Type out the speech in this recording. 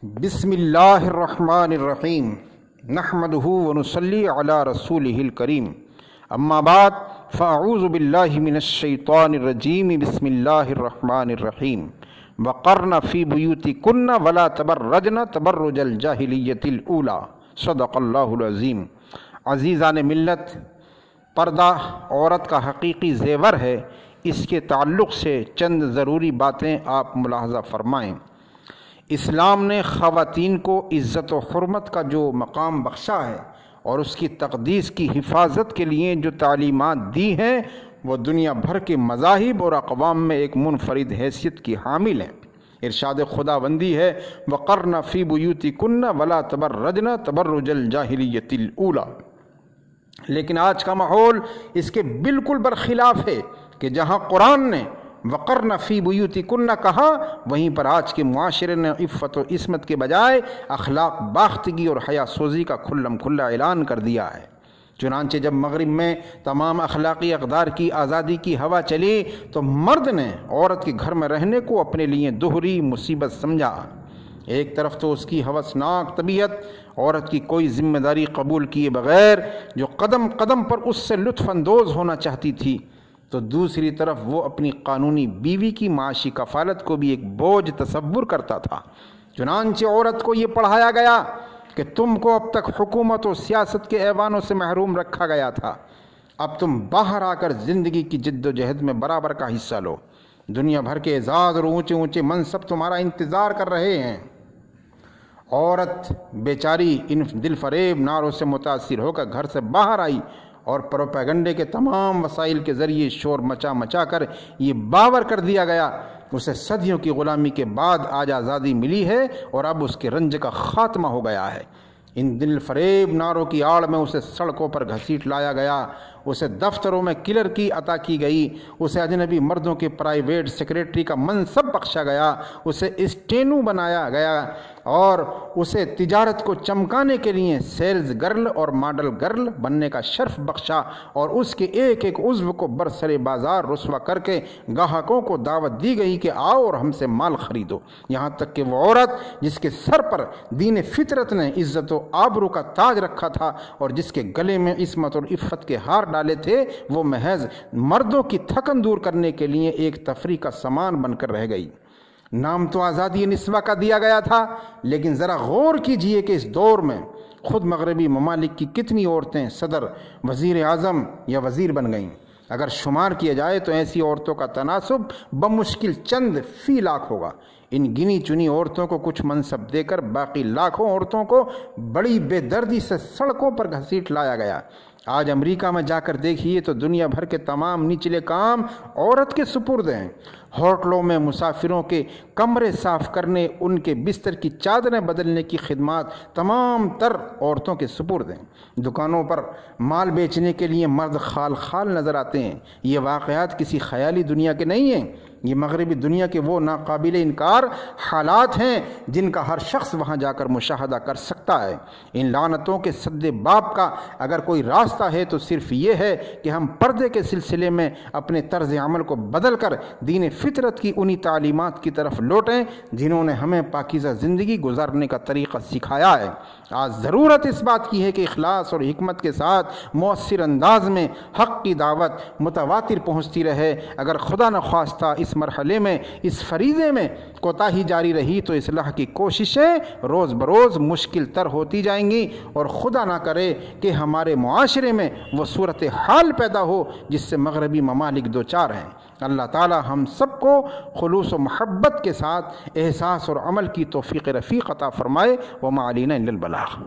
بسم اللہ الرحمن الرحیم نحمدہ ونصلی علی رسولہ الکریم اما بعد فاعوذ باللہ من الشیطان الرجیم بسم اللہ الرحمن الرحیم وقرن فی بیوتکن ولا تبرجن تبرج الجاہلیۃ الاولی صدق اللہ العظیم۔ عزیزان ملت، پردہ عورت کا حقیقی زیور ہے، اس کے تعلق سے چند ضروری باتیں آپ ملاحظہ فرمائیں۔ اسلام نے خواتین کو عزت و حرمت کا جو مقام بخشا ہے اور اس کی تقدیس کی حفاظت کے لیے جو تعلیمات دی ہیں وہ دنیا بھر کے مذاہب اور اقوام میں ایک منفرد حیثیت کی حامل ہیں۔ ارشاد خداوندی ہے وقرن فی بیوتکن ولا تبرجن تبرج الجاہلیۃ الاولی، لیکن آج کا ماحول اس کے بالکل برخلاف ہے کہ جہاں قرآن نے وقرن فی بیوتکن کہا، وہیں پر آج کے معاشرے نے عفت و عصمت کے بجائے اخلاق باختگی اور حیا سوزی کا کھلم کھلا اعلان کر دیا ہے۔ چنانچہ جب مغرب میں تمام اخلاقی اقدار کی آزادی کی ہوا چلی تو مرد نے عورت کے گھر میں رہنے کو اپنے لیے دوہری مصیبت سمجھا۔ ایک طرف تو اس کی ہوسناک طبیعت عورت کی کوئی ذمہ داری قبول کیے بغیر جو قدم قدم پر اس سے لطف اندوز ہونا چاہتی تھی، تو دوسری طرف وہ اپنی قانونی بیوی کی معاشی کفالت کو بھی ایک بوجھ تصور کرتا تھا۔ چنانچہ عورت کو یہ پڑھایا گیا کہ تم کو اب تک حکومت و سیاست کے ایوانوں سے محروم رکھا گیا تھا، اب تم باہر آ کر زندگی کی جد و جہد میں برابر کا حصہ لو، دنیا بھر کے اعزاز اور اونچے اونچے منصب تمہارا انتظار کر رہے ہیں۔ عورت بیچاری ان دل فریب نعروں سے متاثر ہو کر گھر سے باہر آئی اور پروپیگنڈے کے تمام وسائل کے ذریعے شور مچا مچا کر یہ باور کر دیا گیا اسے صدیوں کی غلامی کے بعد آج آزادی ملی ہے اور اب اس کے رنج کا خاتمہ ہو گیا ہے۔ ان دل فریب نعروں کی آڑ میں اسے سڑکوں پر گھسیٹ لایا گیا، اسے دفتروں میں کلر کی عطا کی گئی، اسے اجنبی مردوں کے پرائیویٹ سیکریٹری کا منصب بخشا گیا، اسے اسٹینو بنایا گیا اور اسے تجارت کو چمکانے کے لیے سیلز گرل اور ماڈل گرل بننے کا شرف بخشا اور اس کے ایک ایک عضو کو برسر بازار رسوا کر کے گاہکوں کو دعوت دی گئی کہ آؤ اور ہم سے مال خریدو۔ یہاں تک کہ وہ عورت جس کے سر پر دین فطرت نے عزت و آبرو کا تاج رکھا تھا اور جس کے گلے میں عصمت اور عفت کے ہار ڈالے تھے، وہ محض مردوں کی تھکن دور کرنے کے لیے ایک تفریح کا سامان بن کر رہ گئی۔ نام تو آزادی نسواں کا دیا گیا تھا، لیکن ذرا غور کیجئے کہ اس دور میں خود مغربی ممالک کی کتنی عورتیں صدر، وزیر اعظم یا وزیر بن گئیں۔ اگر شمار کیا جائے تو ایسی عورتوں کا تناسب بمشکل چند فی لاکھ ہوگا۔ ان گنی چنی عورتوں کو کچھ منصب دے کر باقی لاکھوں عورتوں کو بڑی بے دردی سے سڑکوں پر گھسیٹ لایا گیا۔ آج امریکہ میں جا کر دیکھیے تو دنیا بھر کے تمام نچلے کام عورت کے سپرد ہیں۔ ہوٹلوں میں مسافروں کے کمرے صاف کرنے، ان کے بستر کی چادریں بدلنے کی خدمات تمام تر عورتوں کے سپرد ہیں۔ دکانوں پر مال بیچنے کے لیے مرد خال خال نظر آتے ہیں۔ یہ واقعات کسی خیالی دنیا کے نہیں ہیں، یہ مغربی دنیا کے وہ ناقابل انکار حالات ہیں جن کا ہر شخص وہاں جا کر مشاہدہ کر سکتا ہے۔ ان لعنتوں کے سد باب کا اگر کوئی راستہ ہے تو صرف یہ ہے کہ ہم پردے کے سلسلے میں اپنے طرز عمل کو بدل کر دین فطرت کی انہی تعلیمات کی طرف لوٹیں جنہوں نے ہمیں پاکیزہ زندگی گزارنے کا طریقہ سکھایا ہے۔ آج ضرورت اس بات کی ہے کہ اخلاص اور حکمت کے ساتھ مؤثر انداز میں حق کی دعوت متواتر پہنچتی رہے۔ اگر خدا نخواستہ اس مرحلے میں، اس فریضے میں کوتاہی جاری رہی تو اصلاح کی کوششیں روز بروز مشکل تر ہوتی جائیں گی اور خدا نہ کرے کہ ہمارے معاشرے میں وہ صورتحال پیدا ہو جس سے مغربی ممالک دوچار ہیں۔ اللہ تعالی ہم سب کو خلوص و محبت کے ساتھ احساس اور عمل کی توفیق رفیق عطا فرمائے۔ وما علینا الا البلاغ۔